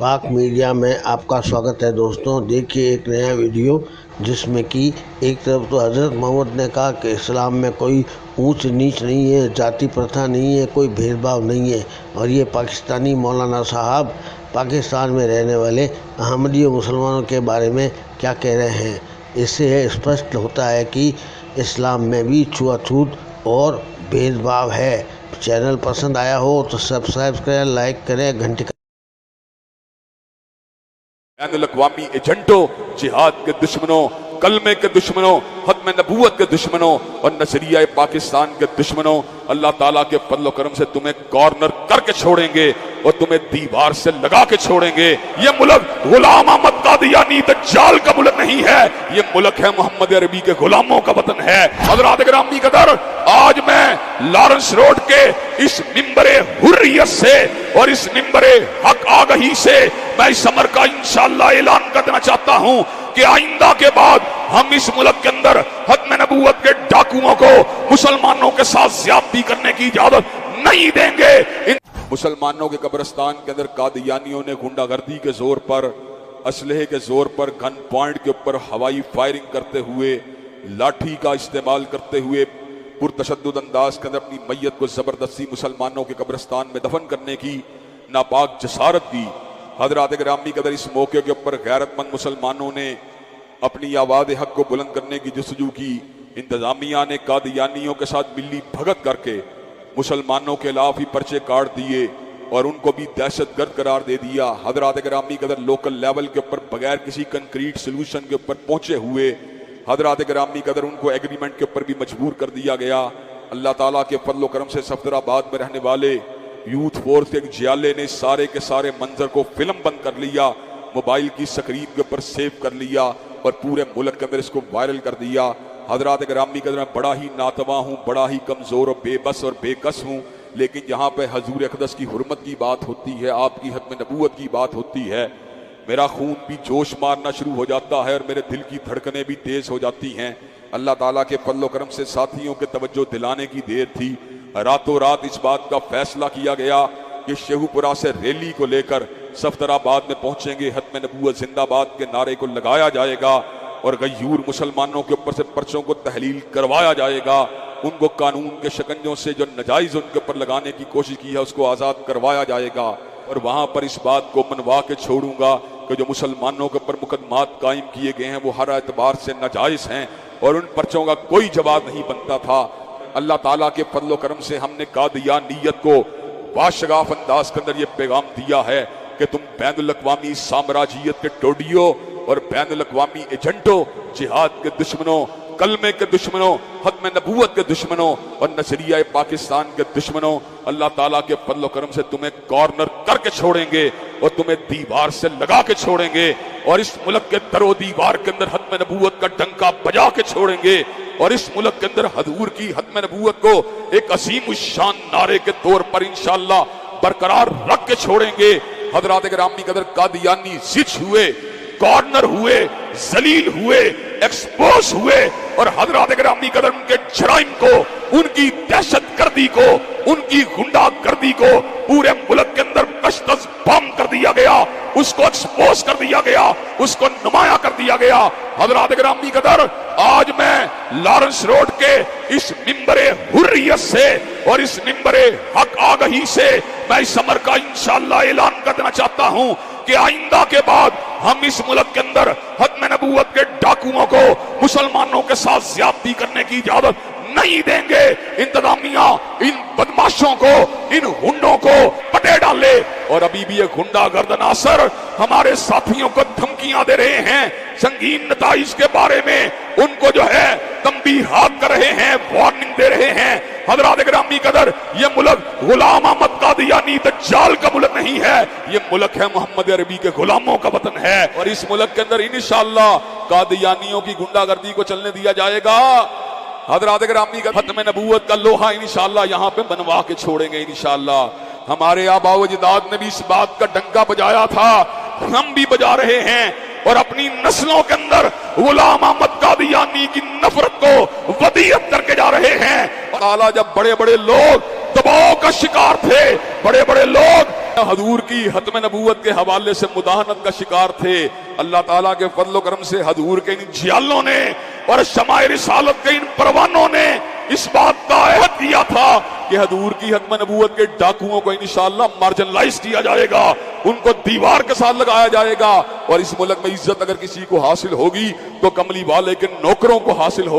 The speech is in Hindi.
पाक मीडिया में आपका स्वागत है दोस्तों। देखिए एक नया वीडियो जिसमें कि एक तरफ तो हज़रत मोहम्मद ने कहा कि इस्लाम में कोई ऊंच नीच नहीं है, जाति प्रथा नहीं है, कोई भेदभाव नहीं है, और ये पाकिस्तानी मौलाना साहब पाकिस्तान में रहने वाले अहमदी मुसलमानों के बारे में क्या कह रहे हैं। इससे स्पष्ट होता है कि इस्लाम में भी छुआछूत और भेदभाव है। चैनल पसंद आया हो तो सब्सक्राइब करें, लाइक करें, घंटी बैनुल-अक़वामी एजेंटों, जिहाद के दुश्मनों, कलमे के दुश्मनों, खत्म नबूवत के दुश्मनों और नजरिया पाकिस्तान के दुश्मनों, अल्लाह ताला के फज़ल करम से तुम्हें कॉर्नर करके छोड़ेंगे और तुम्हें दीवार से लगा के छोड़ेंगे। ये मुल्क गुलाम अहमद कादियानी दज्जाल का मुल्क नहीं है, ये मुल्क है मोहम्मद अरबी के गुलामों का वतन है। हज़रात गिरामी कदर, आज मैं लॉरेंस रोड के इस मिंबरे हुर्रियत से और इस मिंबरे हक आगही से मैं इस अमर का इंशाअल्लाह ऐलान कर देना चाहता हूं कि आइंदा के बाद हम इस मुल्क के अंदर खत्म नबूवत के डाकुओं को मुसलमानों के साथ ज्यादती करने की इजाजत नहीं देंगे। मुसलमानों के कब्रिस्तान के अंदर कादियानियों ने गुंडागर्दी के जोर पर, असलहे के जोर पर, गन पॉइंट के ऊपर हवाई फायरिंग करते हुए, लाठी का इस्तेमाल करते हुए पुरतशद्दुद अंदाज के अंदर अपनी मैयत को जबरदस्ती मुसलमानों के कब्रिस्तान में दफन करने की नापाक जसारत की। हज़रात गिरामी कदर, इस मौके के ऊपर गैरतमंद मुसलमानों ने अपनी आवाज़ हक को बुलंद करने की जस्तजू की। इंतजामिया ने कादियानियों के साथ मिली भगत करके मुसलमानों के खिलाफ ही पर्चे काट दिए और उनको भी दहशतगर्द करार दे दिया। हज़रात गिरामी कदर, लोकल लेवल के ऊपर बगैर किसी कंक्रीट सोल्यूशन के ऊपर पहुंचे हुए हज़रात गिरामी कदर उनको एग्रीमेंट के ऊपर भी मजबूर कर दिया गया। अल्लाह ताला के फजल करम से सफदराबाद में रहने वाले यूथ फोर्स के एक जियाले ने सारे के सारे मंजर को फिल्म बंद कर लिया, मोबाइल की स्क्रीन के ऊपर सेव कर लिया और पूरे मुल्क के अंदर इसको वायरल कर दिया। हज़रात गिरामी कदर, मैं बड़ा ही नातवा हूँ, बड़ा ही कमज़ोर और बेबस और बेकस हूँ, लेकिन यहाँ पे हजूर अक़दस की हुर्मत की बात होती है, आपकी खत्म नबूवत की बात होती है, मेरा खून भी जोश मारना शुरू हो जाता है और मेरे दिल की धड़कनें भी तेज हो जाती हैं। अल्लाह ताला के फजल करम से साथियों के तवज्जो दिलाने की देर थी। रातों रात इस बात का फैसला किया गया कि शेखुपुरा से रैली को लेकर सफदराबाद में पहुंचेंगे, खत्म नबूवत जिंदाबाद के नारे को लगाया जाएगा और गयूर मुसलमानों के ऊपर से पर्चों को तहलील करवाया जाएगा। उनको कानून के शिकंजों से जो नजायज उनके ऊपर लगाने की कोशिश की है उसको आज़ाद करवाया जाएगा और वहां पर इस बात को मनवा के छोड़ूंगा कि जो मुसलमानों के ऊपर मुकदमात कायम किए गए हैं वो हर एतबार से नाजायज हैं और उन पर्चों का कोई जवाब नहीं बनता था। अल्लाह ताला के फजल करम से हमने कादियानियत को बाशगाफ अंदाज के अंदर ये पैगाम दिया है कि तुम बैनुल-अक़वामी साम्राज्यियत के टोडियो और बैनुल-अक़वामी एजेंटों, जिहाद के दुश्मनों, कलमे के दुश्मनों, खत्म नबूवत के दुश्मनों और नजरिया पाकिस्तान के दुश्मनों, अल्लाह ताला के फजल करम से तुम्हें कॉर्नर करके छोड़ेंगे और तुम्हें दीवार से लगा के छोड़ेंगे और इस मुल्क के दरो दीवार के अंदर खत्म नबूवत का डंका बजा के छोड़ेंगे और इस मुल्क के अंदर हजूर की खत्म नबूवत को एक असीम शान नारे के तौर पर इंशाअल्लाह बरकरार रख के छोड़ेंगे। हज़रात गिरामी कदर, कादियानी जिद हुए, कॉर्नर हुए, जलील हुए, एक्सपोज हुए और हज़रात गिरामी कदर उनके जराइम को, उनकी दहशतगर्दी को, उनकी गुंडागर्दी को पूरे मुल्क के अंदर कशतज बम कर दिया गया, उसको एक्सपोज कर दिया गया, उसको नुमाया कर दिया गया। हज़रात गिरामी कदर, आज मैं लॉरेंस रोड के इस मिंबरे हुर्रियत से और इस मिंबरे हक आगही से मैं इस अमर का इंशाअल्लाह ऐलान कर देना चाहता हूं कि आइंदा के बाद हम इस मुल्क के अंदर खत्म नबूवत के डाकुओं को मुसलमानों के साथ ज्यादती करने की इजाजत नहीं देंगे। इंतजामिया इन बदमाशों को, इन हुंडों को पटे डाले और अभी भी ये गुंडागर्द नासर हमारे साथियों को धमकियां दे रहे हैं, संगीन नताइज के बारे में उनको जो है तंबीहात कर रहे हैं, वार्निंग दे रहे हैं। हज़रात गिरामी कदर, ये मुल्क गुलाम अहमद कादियानी दज्जाल का मुल्क नहीं है, ये मुल्क है मोहम्मद अरबी के गुलामों का वतन है और इस मुल्क के अंदर इंशाअल्लाह कादियानियों की गुंडागर्दी को चलने दिया जाएगा। हज़रात गिरामी का खत्म नबूवत का लोहा इंशाअल्लाह यहाँ पे बनवा के छोड़ेंगे इंशाअल्लाह। हमारे आबा व अजदाद ने भी इस बात का डंका बजाया था, हम भी बजा रहे हैं और अपनी नस्लों के अंदर गुलाम अहमद कादियानी की नफरत को वदीयत करके जा रहे हैं। और आला, जब बड़े बड़े लोग दबाव का शिकार थे, बड़े बड़े लोग हजूर की हतम नबूवत के हवाले से मुदाहनत का शिकार थे। अल्लाह ताला के फजल करम से हजूर के इन जियालों ने और शमाए रिसालत के इन परवानों ने इस बात का अहद किया था कि हजूर की हतम नबूवत के डाकुओं को इंशाअल्लाह मार्जिनलाइज किया जाएगा, उनको दीवार के साथ लगाया जाएगा। और इस मुल्क में इज्जत अगर किसी को हासिल होगी तो कमली वाले के नौकरों को हासिल होगी।